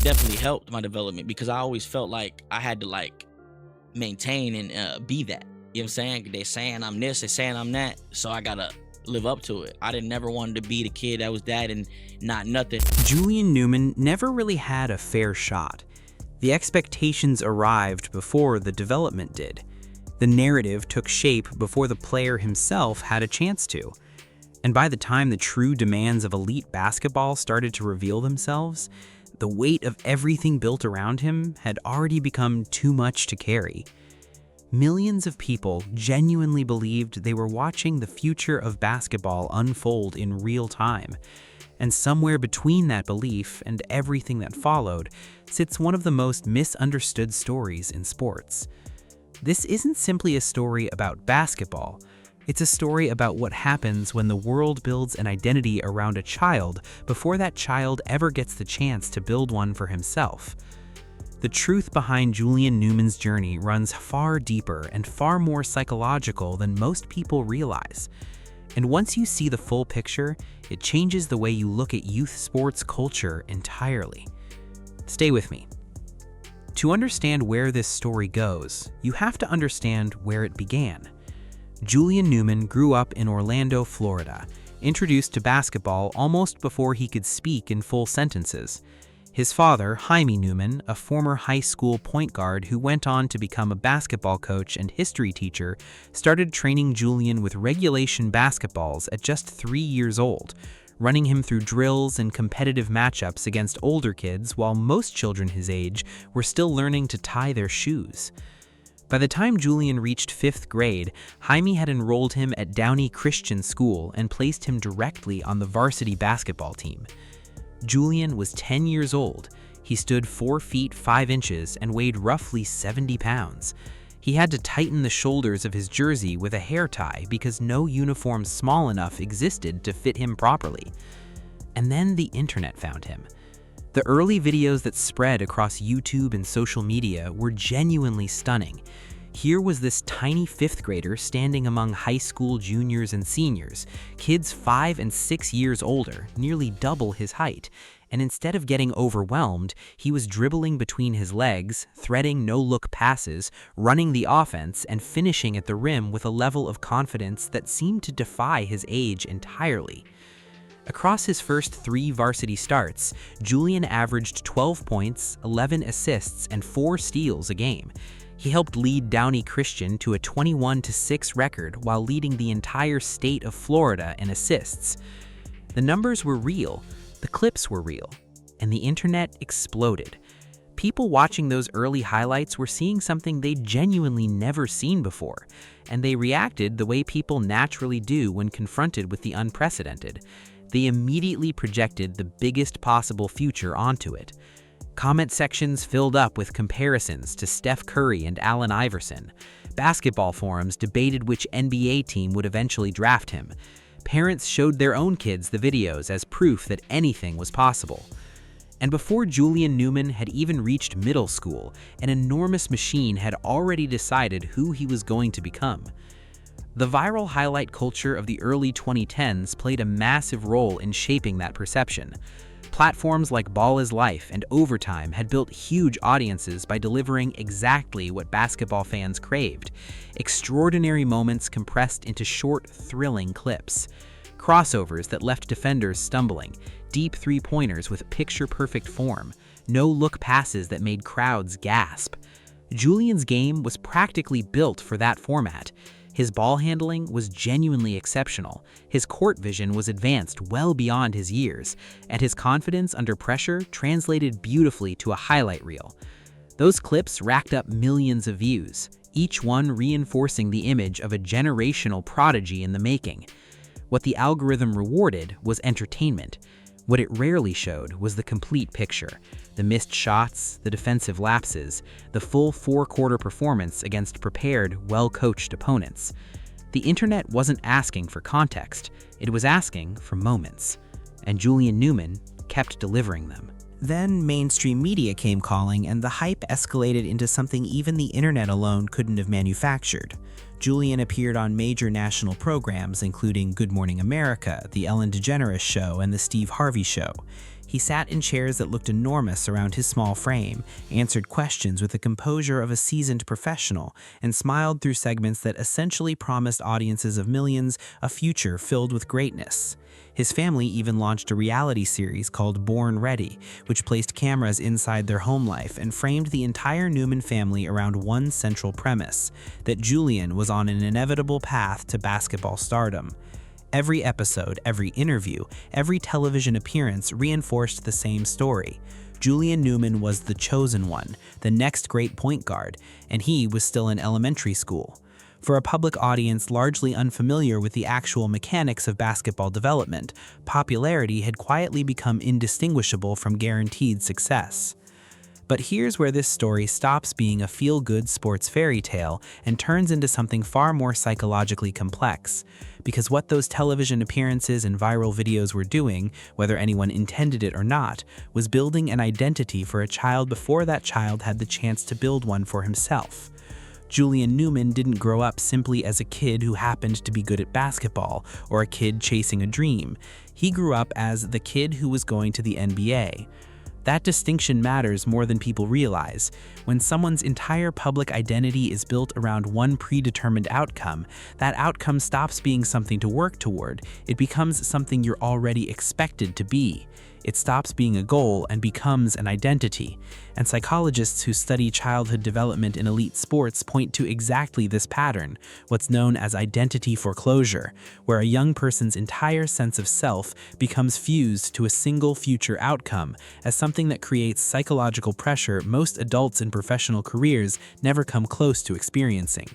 definitely helped my development because I always felt like I had to like maintain and be that. You know what I'm saying? They saying I'm this, they saying I'm that, so I gotta live up to it. I didn't never wanted to be the kid that was that and not nothing. Julian Newman never really had a fair shot. The expectations arrived before the development did. The narrative took shape before the player himself had a chance to. And by the time the true demands of elite basketball started to reveal themselves, the weight of everything built around him had already become too much to carry. Millions of people genuinely believed they were watching the future of basketball unfold in real time. And somewhere between that belief and everything that followed sits one of the most misunderstood stories in sports. This isn't simply a story about basketball. It's a story about what happens when the world builds an identity around a child before that child ever gets the chance to build one for himself. The truth behind Julian Newman's journey runs far deeper and far more psychological than most people realize. And once you see the full picture, it changes the way you look at youth sports culture entirely. Stay with me. To understand where this story goes, you have to understand where it began. Julian Newman grew up in Orlando, Florida, introduced to basketball almost before he could speak in full sentences. His father, Jaime Newman, a former high school point guard who went on to become a basketball coach and history teacher, started training Julian with regulation basketballs at just 3 years old, running him through drills and competitive matchups against older kids while most children his age were still learning to tie their shoes. By the time Julian reached 5th grade, Jaime had enrolled him at Downey Christian School and placed him directly on the varsity basketball team. Julian was 10 years old. He stood 4 feet 5 inches and weighed roughly 70 pounds. He had to tighten the shoulders of his jersey with a hair tie because no uniform small enough existed to fit him properly. And then the internet found him. The early videos that spread across YouTube and social media were genuinely stunning. Here was this tiny 5th grader standing among high school juniors and seniors, kids 5 and 6 years older, nearly double his height, and instead of getting overwhelmed, he was dribbling between his legs, threading no-look passes, running the offense, and finishing at the rim with a level of confidence that seemed to defy his age entirely. Across his first 3 varsity starts, Julian averaged 12 points, 11 assists, and 4 steals a game. He helped lead Downey Christian to a 21-6 record while leading the entire state of Florida in assists. The numbers were real, the clips were real, and the internet exploded. People watching those early highlights were seeing something they'd genuinely never seen before, and they reacted the way people naturally do when confronted with the unprecedented. They immediately projected the biggest possible future onto it. Comment sections filled up with comparisons to Steph Curry and Allen Iverson. Basketball forums debated which NBA team would eventually draft him. Parents showed their own kids the videos as proof that anything was possible. And before Julian Newman had even reached middle school, an enormous machine had already decided who he was going to become. The viral highlight culture of the early 2010s played a massive role in shaping that perception. Platforms like Ball is Life and Overtime had built huge audiences by delivering exactly what basketball fans craved: extraordinary moments compressed into short, thrilling clips. Crossovers that left defenders stumbling, deep three-pointers with picture-perfect form, no-look passes that made crowds gasp. Julian's game was practically built for that format. His ball handling was genuinely exceptional, his court vision was advanced well beyond his years, and his confidence under pressure translated beautifully to a highlight reel. Those clips racked up millions of views, each one reinforcing the image of a generational prodigy in the making. What the algorithm rewarded was entertainment. What it rarely showed was the complete picture: the missed shots, the defensive lapses, the full 4-quarter performance against prepared, well-coached opponents. The internet wasn't asking for context, it was asking for moments. And Julian Newman kept delivering them. Then mainstream media came calling, and the hype escalated into something even the internet alone couldn't have manufactured. Julian appeared on major national programs including Good Morning America, The Ellen DeGeneres Show, and The Steve Harvey Show. He sat in chairs that looked enormous around his small frame, answered questions with the composure of a seasoned professional, and smiled through segments that essentially promised audiences of millions a future filled with greatness. His family even launched a reality series called Born Ready, which placed cameras inside their home life and framed the entire Newman family around one central premise: that Julian was on an inevitable path to basketball stardom. Every episode, every interview, every television appearance reinforced the same story. Julian Newman was the chosen one, the next great point guard, and he was still in elementary school. For a public audience largely unfamiliar with the actual mechanics of basketball development, popularity had quietly become indistinguishable from guaranteed success. But here's where this story stops being a feel-good sports fairy tale and turns into something far more psychologically complex. Because what those television appearances and viral videos were doing, whether anyone intended it or not, was building an identity for a child before that child had the chance to build one for himself. Julian Newman didn't grow up simply as a kid who happened to be good at basketball or a kid chasing a dream. He grew up as the kid who was going to the NBA. That distinction matters more than people realize. When someone's entire public identity is built around one predetermined outcome, that outcome stops being something to work toward. It becomes something you're already expected to be. It stops being a goal and becomes an identity. And psychologists who study childhood development in elite sports point to exactly this pattern, what's known as identity foreclosure, where a young person's entire sense of self becomes fused to a single future outcome as something that creates psychological pressure most adults in professional careers never come close to experiencing.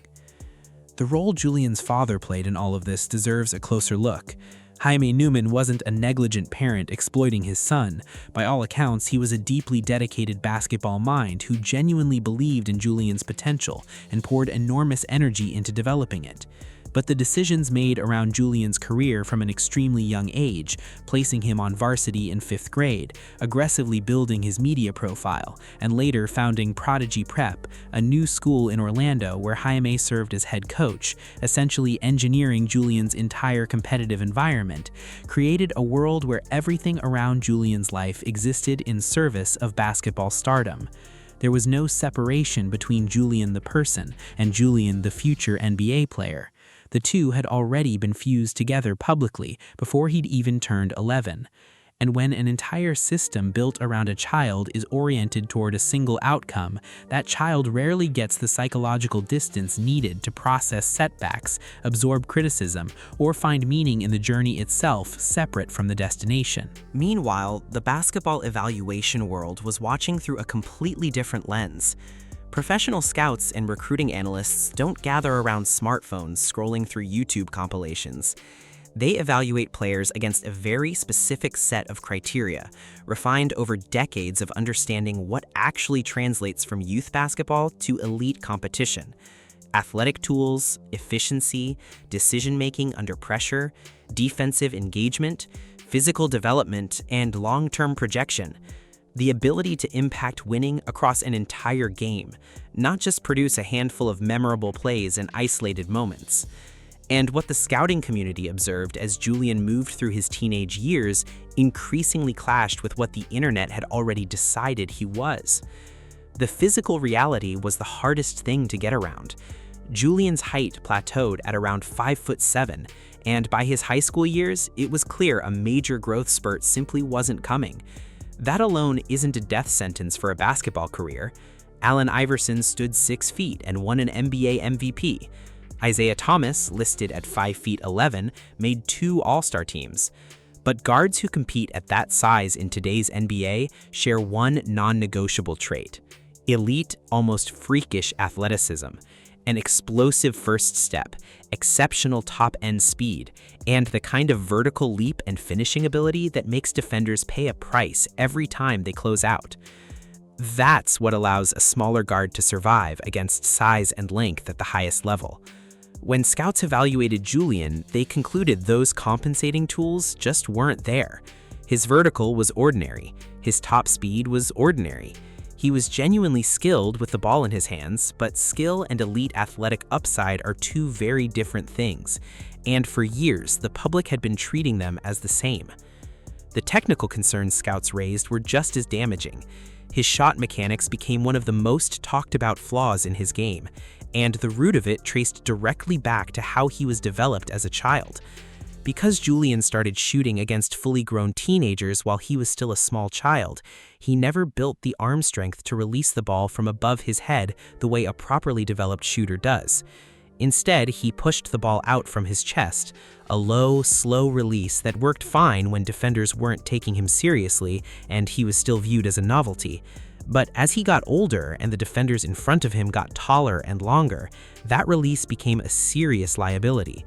The role Julian's father played in all of this deserves a closer look. Jaime Newman wasn't a negligent parent exploiting his son. By all accounts, he was a deeply dedicated basketball mind who genuinely believed in Julian's potential and poured enormous energy into developing it. But the decisions made around Julian's career from an extremely young age, placing him on varsity in 5th grade, aggressively building his media profile, and later founding Prodigy Prep, a new school in Orlando where Jaime served as head coach, essentially engineering Julian's entire competitive environment, created a world where everything around Julian's life existed in service of basketball stardom. There was no separation between Julian the person and Julian the future NBA player. The two had already been fused together publicly before he'd even turned 11. And when an entire system built around a child is oriented toward a single outcome, that child rarely gets the psychological distance needed to process setbacks, absorb criticism, or find meaning in the journey itself separate from the destination. Meanwhile, the basketball evaluation world was watching through a completely different lens. Professional scouts and recruiting analysts don't gather around smartphones scrolling through YouTube compilations. They evaluate players against a very specific set of criteria, refined over decades of understanding what actually translates from youth basketball to elite competition. Athletic tools, efficiency, decision-making under pressure, defensive engagement, physical development, and long-term projection. The ability to impact winning across an entire game, not just produce a handful of memorable plays and isolated moments. And what the scouting community observed as Julian moved through his teenage years increasingly clashed with what the internet had already decided he was. The physical reality was the hardest thing to get around. Julian's height plateaued at around 5'7", and by his high school years, it was clear a major growth spurt simply wasn't coming. That alone isn't a death sentence for a basketball career. Allen Iverson stood 6 feet and won an NBA MVP. Isaiah Thomas, listed at 5'11", made 2 All-Star teams. But guards who compete at that size in today's NBA share one non-negotiable trait: elite, almost freakish athleticism, an explosive first step, exceptional top-end speed, and the kind of vertical leap and finishing ability that makes defenders pay a price every time they close out. That's what allows a smaller guard to survive against size and length at the highest level. When scouts evaluated Julian, they concluded those compensating tools just weren't there. His vertical was ordinary. His top speed was ordinary. He was genuinely skilled with the ball in his hands, but skill and elite athletic upside are two very different things, and for years the public had been treating them as the same. The technical concerns scouts raised were just as damaging. His shot mechanics became one of the most talked about flaws in his game, and the root of it traced directly back to how he was developed as a child. Because Julian started shooting against fully grown teenagers while he was still a small child, he never built the arm strength to release the ball from above his head the way a properly developed shooter does. Instead, he pushed the ball out from his chest, a low, slow release that worked fine when defenders weren't taking him seriously and he was still viewed as a novelty. But as he got older and the defenders in front of him got taller and longer, that release became a serious liability.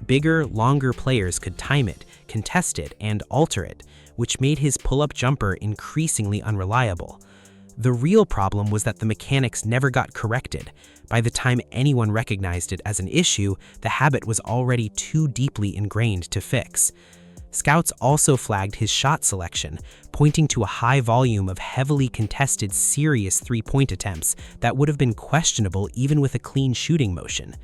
Bigger, longer players could time it, contest it, and alter it, which made his pull-up jumper increasingly unreliable. The real problem was that the mechanics never got corrected. By the time anyone recognized it as an issue, the habit was already too deeply ingrained to fix. Scouts also flagged his shot selection, pointing to a high volume of heavily contested serious three-point attempts that would have been questionable even with a clean shooting motion.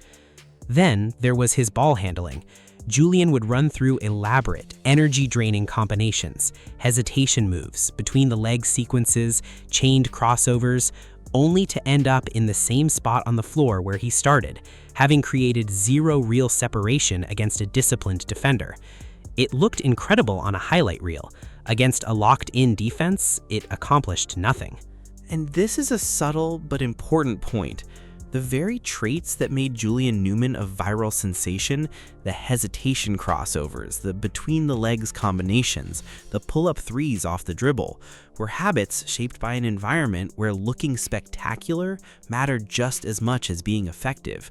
Then there was his ball handling. Julian would run through elaborate, energy-draining combinations, hesitation moves, between-the-leg sequences, chained crossovers, only to end up in the same spot on the floor where he started, having created zero real separation against a disciplined defender. It looked incredible on a highlight reel. Against a locked-in defense, it accomplished nothing. And this is a subtle but important point. The very traits that made Julian Newman a viral sensation, the hesitation crossovers, the between-the-legs combinations, the pull-up threes off the dribble, were habits shaped by an environment where looking spectacular mattered just as much as being effective.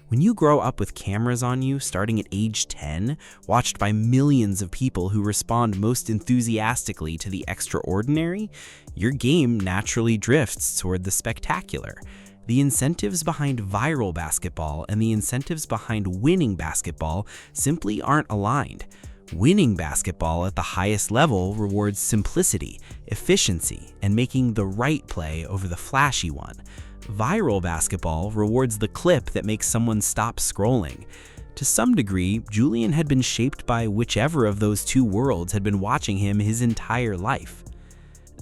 When you grow up with cameras on you starting at age 10, watched by millions of people who respond most enthusiastically to the extraordinary, your game naturally drifts toward the spectacular. The incentives behind viral basketball and the incentives behind winning basketball simply aren't aligned. Winning basketball at the highest level rewards simplicity, efficiency, and making the right play over the flashy one. Viral basketball rewards the clip that makes someone stop scrolling. To some degree, Julian had been shaped by whichever of those two worlds had been watching him his entire life.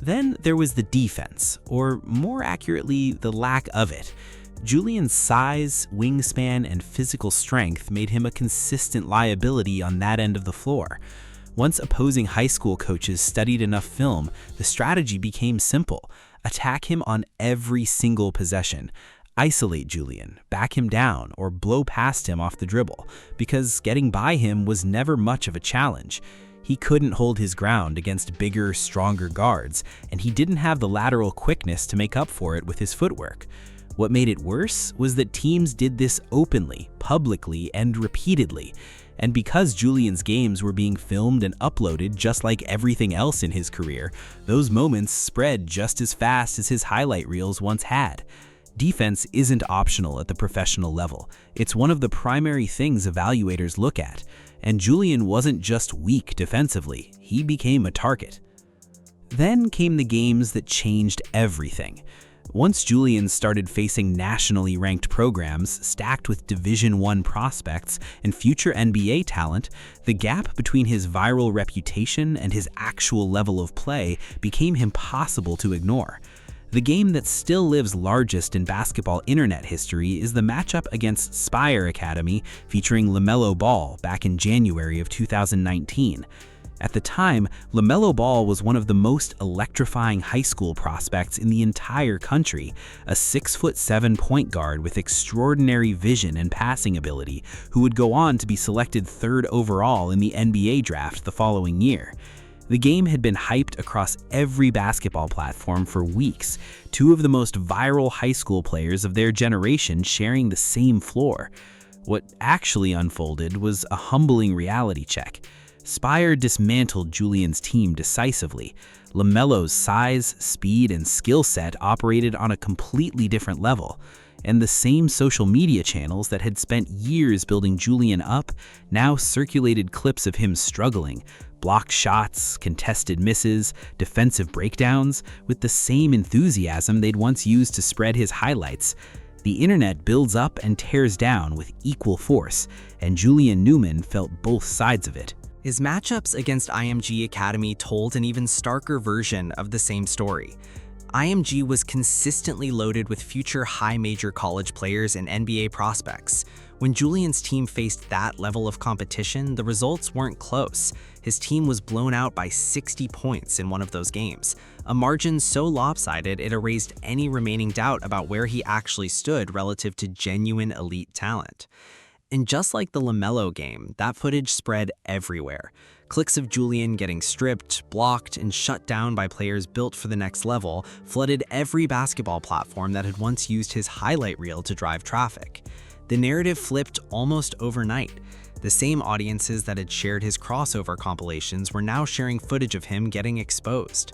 Then there was the defense, or more accurately, the lack of it. Julian's size, wingspan, and physical strength made him a consistent liability on that end of the floor. Once opposing high school coaches studied enough film, the strategy became simple. Attack him on every single possession. Isolate Julian, back him down, or blow past him off the dribble, because getting by him was never much of a challenge. He couldn't hold his ground against bigger, stronger guards, and he didn't have the lateral quickness to make up for it with his footwork. What made it worse was that teams did this openly, publicly, and repeatedly. And because Julian's games were being filmed and uploaded just like everything else in his career, those moments spread just as fast as his highlight reels once had. Defense isn't optional at the professional level. It's one of the primary things evaluators look at. And Julian wasn't just weak defensively, he became a target. Then came the games that changed everything. Once Julian started facing nationally ranked programs stacked with Division I prospects and future NBA talent, the gap between his viral reputation and his actual level of play became impossible to ignore. The game that still lives largest in basketball internet history is the matchup against Spire Academy featuring LaMelo Ball back in January of 2019. At the time, LaMelo Ball was one of the most electrifying high school prospects in the entire country, a 6'7" point guard with extraordinary vision and passing ability who would go on to be selected 3rd overall in the NBA draft the following year. The game had been hyped across every basketball platform for weeks, two of the most viral high school players of their generation sharing the same floor. What actually unfolded was a humbling reality check. Spire dismantled Julian's team decisively. LaMelo's size, speed, and skill set operated on a completely different level. And the same social media channels that had spent years building Julian up now circulated clips of him struggling, blocked shots, contested misses, defensive breakdowns, with the same enthusiasm they'd once used to spread his highlights. The internet builds up and tears down with equal force, and Julian Newman felt both sides of it. His matchups against IMG Academy told an even starker version of the same story. IMG was consistently loaded with future high-major college players and NBA prospects. When Julian's team faced that level of competition, the results weren't close. His team was blown out by 60 points in one of those games, a margin so lopsided it erased any remaining doubt about where he actually stood relative to genuine elite talent. And just like the LaMelo game, that footage spread everywhere. Clips of Julian getting stripped, blocked, and shut down by players built for the next level flooded every basketball platform that had once used his highlight reel to drive traffic. The narrative flipped almost overnight. The same audiences that had shared his crossover compilations were now sharing footage of him getting exposed.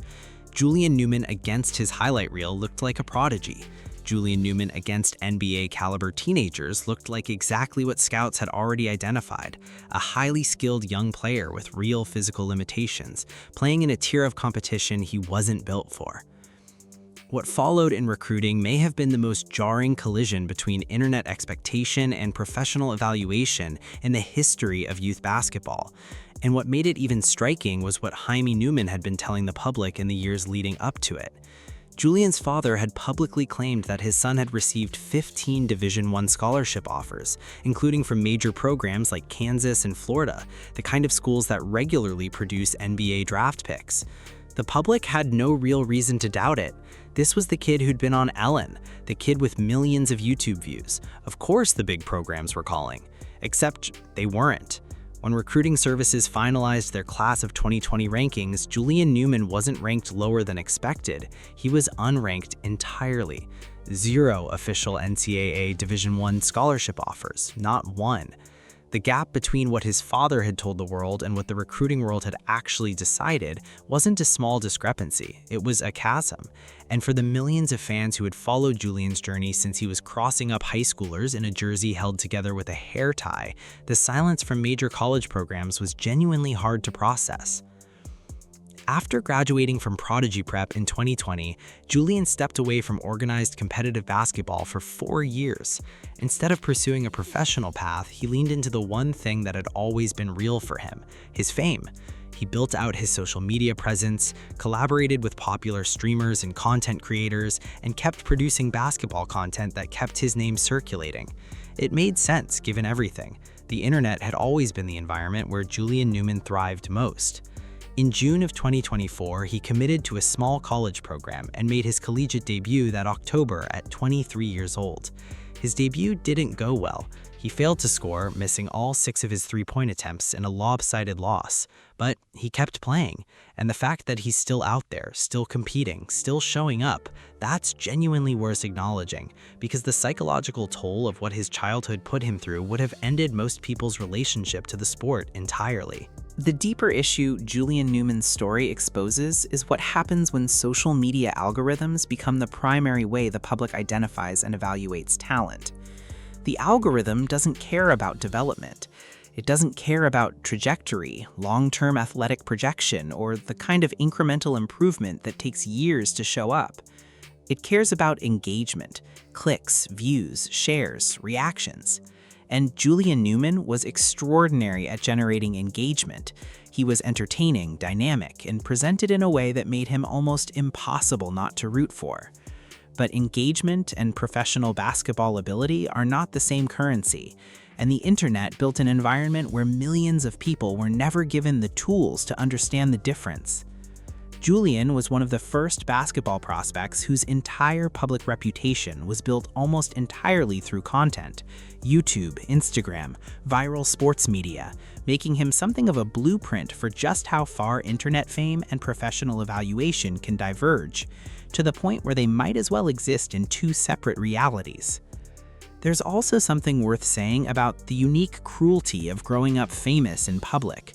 Julian Newman against his highlight reel looked like a prodigy. Julian Newman against NBA-caliber teenagers looked like exactly what scouts had already identified, a highly skilled young player with real physical limitations, playing in a tier of competition he wasn't built for. What followed in recruiting may have been the most jarring collision between internet expectation and professional evaluation in the history of youth basketball. And what made it even striking was what Jaime Newman had been telling the public in the years leading up to it. Julian's father had publicly claimed that his son had received 15 Division I scholarship offers, including from major programs like Kansas and Florida, the kind of schools that regularly produce NBA draft picks. The public had no real reason to doubt it. This was the kid who'd been on Ellen, the kid with millions of YouTube views. Of course the big programs were calling. Except they weren't. When recruiting services finalized their class of 2020 rankings, Julian Newman wasn't ranked lower than expected. He was unranked entirely. 0 official NCAA Division I scholarship offers, not one. The gap between what his father had told the world and what the recruiting world had actually decided wasn't a small discrepancy, it was a chasm. And for the millions of fans who had followed Julian's journey since he was crossing up high schoolers in a jersey held together with a hair tie, the silence from major college programs was genuinely hard to process. After graduating from Prodigy Prep in 2020, Julian stepped away from organized competitive basketball for 4 years. Instead of pursuing a professional path, he leaned into the one thing that had always been real for him, his fame. He built out his social media presence, collaborated with popular streamers and content creators, and kept producing basketball content that kept his name circulating. It made sense given everything. The internet had always been the environment where Julian Newman thrived most. In June of 2024, he committed to a small college program and made his collegiate debut that October at 23 years old. His debut didn't go well. He failed to score, missing all 6 of his three-point attempts in a lopsided loss. But he kept playing, and the fact that he's still out there, still competing, still showing up, that's genuinely worth acknowledging, because the psychological toll of what his childhood put him through would have ended most people's relationship to the sport entirely. The deeper issue Julian Newman's story exposes is what happens when social media algorithms become the primary way the public identifies and evaluates talent. The algorithm doesn't care about development. It doesn't care about trajectory, long-term athletic projection, or the kind of incremental improvement that takes years to show up. It cares about engagement, clicks, views, shares, reactions. And Julian Newman was extraordinary at generating engagement. He was entertaining, dynamic, and presented in a way that made him almost impossible not to root for. But engagement and professional basketball ability are not the same currency, and the internet built an environment where millions of people were never given the tools to understand the difference. Julian was one of the first basketball prospects whose entire public reputation was built almost entirely through content, YouTube, Instagram, viral sports media, making him something of a blueprint for just how far internet fame and professional evaluation can diverge, to the point where they might as well exist in 2 separate realities. There's also something worth saying about the unique cruelty of growing up famous in public.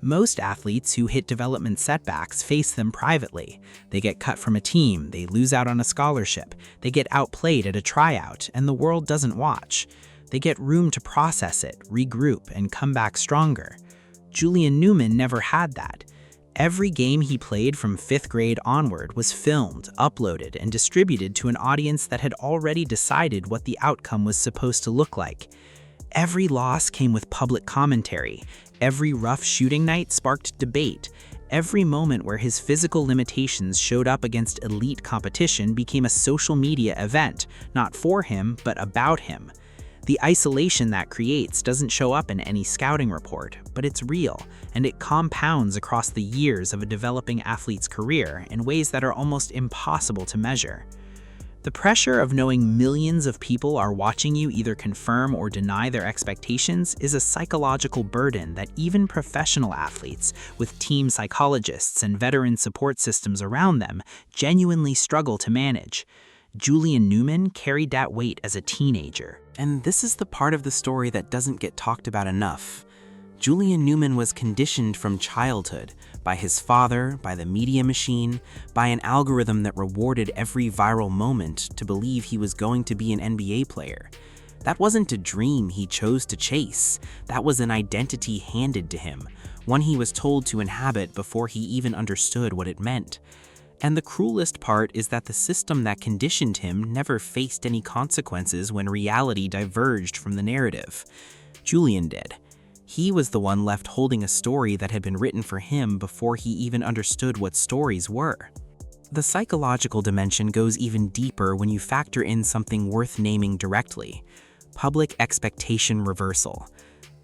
Most athletes who hit development setbacks face them privately. They get cut from a team, they lose out on a scholarship, they get outplayed at a tryout, and the world doesn't watch. They get room to process it, regroup, and come back stronger. Julian Newman never had that. Every game he played from 5th grade onward was filmed, uploaded, and distributed to an audience that had already decided what the outcome was supposed to look like. Every loss came with public commentary. Every rough shooting night sparked debate. Every moment where his physical limitations showed up against elite competition became a social media event, not for him, but about him. The isolation that creates doesn't show up in any scouting report, but it's real, and it compounds across the years of a developing athlete's career in ways that are almost impossible to measure. The pressure of knowing millions of people are watching you either confirm or deny their expectations is a psychological burden that even professional athletes, with team psychologists and veteran support systems around them, genuinely struggle to manage. Julian Newman carried that weight as a teenager. And this is the part of the story that doesn't get talked about enough. Julian Newman was conditioned from childhood by his father, by the media machine, by an algorithm that rewarded every viral moment to believe he was going to be an NBA player. That wasn't a dream he chose to chase. That was an identity handed to him, one he was told to inhabit before he even understood what it meant. And the cruelest part is that the system that conditioned him never faced any consequences when reality diverged from the narrative. Julian did. He was the one left holding a story that had been written for him before he even understood what stories were. The psychological dimension goes even deeper when you factor in something worth naming directly: public expectation reversal.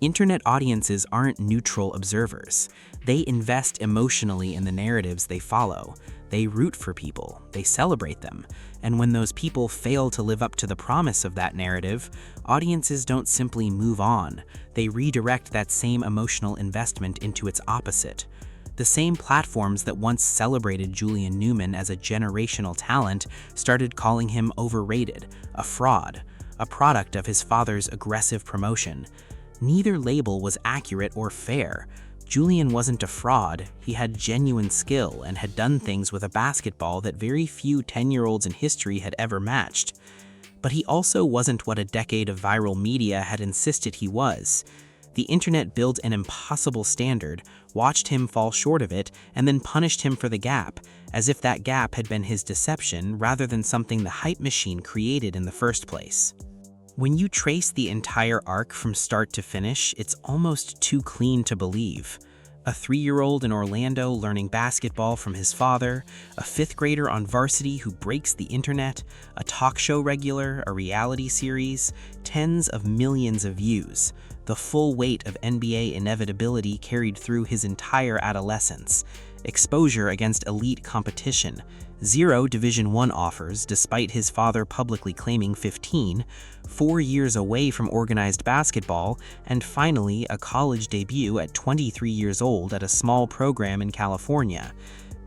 Internet audiences aren't neutral observers. They invest emotionally in the narratives they follow. They root for people, they celebrate them, and when those people fail to live up to the promise of that narrative, audiences don't simply move on. They redirect that same emotional investment into its opposite. The same platforms that once celebrated Julian Newman as a generational talent started calling him overrated, a fraud, a product of his father's aggressive promotion. Neither label was accurate or fair. Julian wasn't a fraud. He had genuine skill and had done things with a basketball that very few 10-year-olds in history had ever matched. But he also wasn't what a decade of viral media had insisted he was. The internet built an impossible standard, watched him fall short of it, and then punished him for the gap, as if that gap had been his deception rather than something the hype machine created in the first place. When you trace the entire arc from start to finish, it's almost too clean to believe. A 3-year-old in Orlando learning basketball from his father, a 5th grader on varsity who breaks the internet, a talk show regular, a reality series, tens of millions of views. The full weight of NBA inevitability carried through his entire adolescence. Exposure against elite competition, 0 Division I offers despite his father publicly claiming 15, 4 years away from organized basketball, and finally a college debut at 23 years old at a small program in California.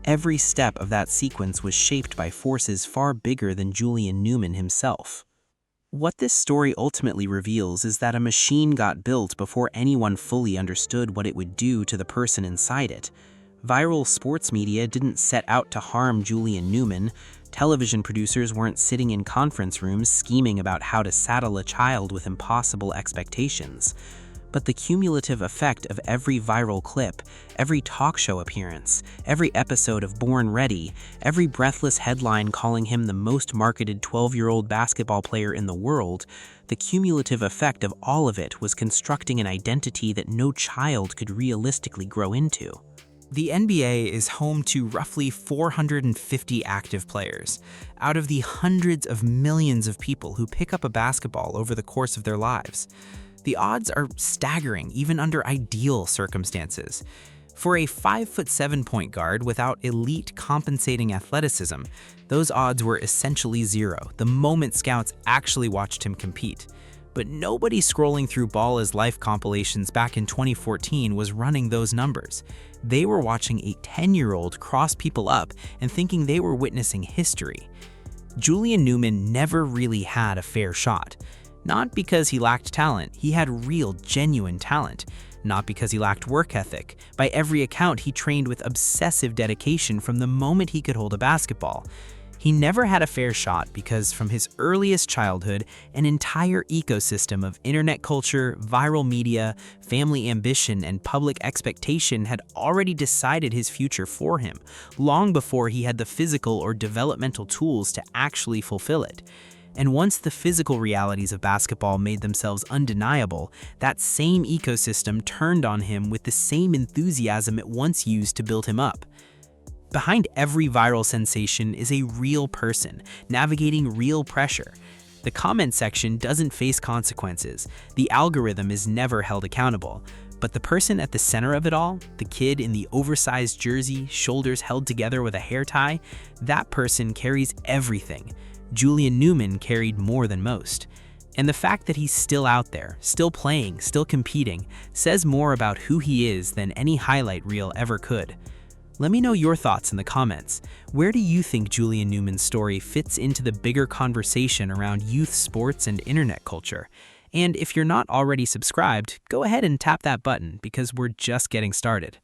Every step of that sequence was shaped by forces far bigger than Julian Newman himself. What this story ultimately reveals is that a machine got built before anyone fully understood what it would do to the person inside it. Viral sports media didn't set out to harm Julian Newman. Television producers weren't sitting in conference rooms scheming about how to saddle a child with impossible expectations. But the cumulative effect of every viral clip, every talk show appearance, every episode of Born Ready, every breathless headline calling him the most marketed 12-year-old basketball player in the world, the cumulative effect of all of it was constructing an identity that no child could realistically grow into. The NBA is home to roughly 450 active players, out of the hundreds of millions of people who pick up a basketball over the course of their lives. The odds are staggering, even under ideal circumstances. For a 5'7" point guard without elite compensating athleticism, those odds were essentially 0 the moment scouts actually watched him compete. But nobody scrolling through Ball is Life compilations back in 2014 was running those numbers. They were watching a 10-year-old cross people up and thinking they were witnessing history. Julian Newman never really had a fair shot. Not because he lacked talent, he had real, genuine talent. Not because he lacked work ethic. By every account, he trained with obsessive dedication from the moment he could hold a basketball. He never had a fair shot because from his earliest childhood, an entire ecosystem of internet culture, viral media, family ambition, and public expectation had already decided his future for him, long before he had the physical or developmental tools to actually fulfill it. And once the physical realities of basketball made themselves undeniable, that same ecosystem turned on him with the same enthusiasm it once used to build him up. Behind every viral sensation is a real person, navigating real pressure. The comment section doesn't face consequences. The algorithm is never held accountable. But the person at the center of it all, the kid in the oversized jersey, shoulders held together with a hair tie, that person carries everything. Julian Newman carried more than most. And the fact that he's still out there, still playing, still competing, says more about who he is than any highlight reel ever could. Let me know your thoughts in the comments. Where do you think Julian Newman's story fits into the bigger conversation around youth sports and internet culture? And if you're not already subscribed, go ahead and tap that button because we're just getting started.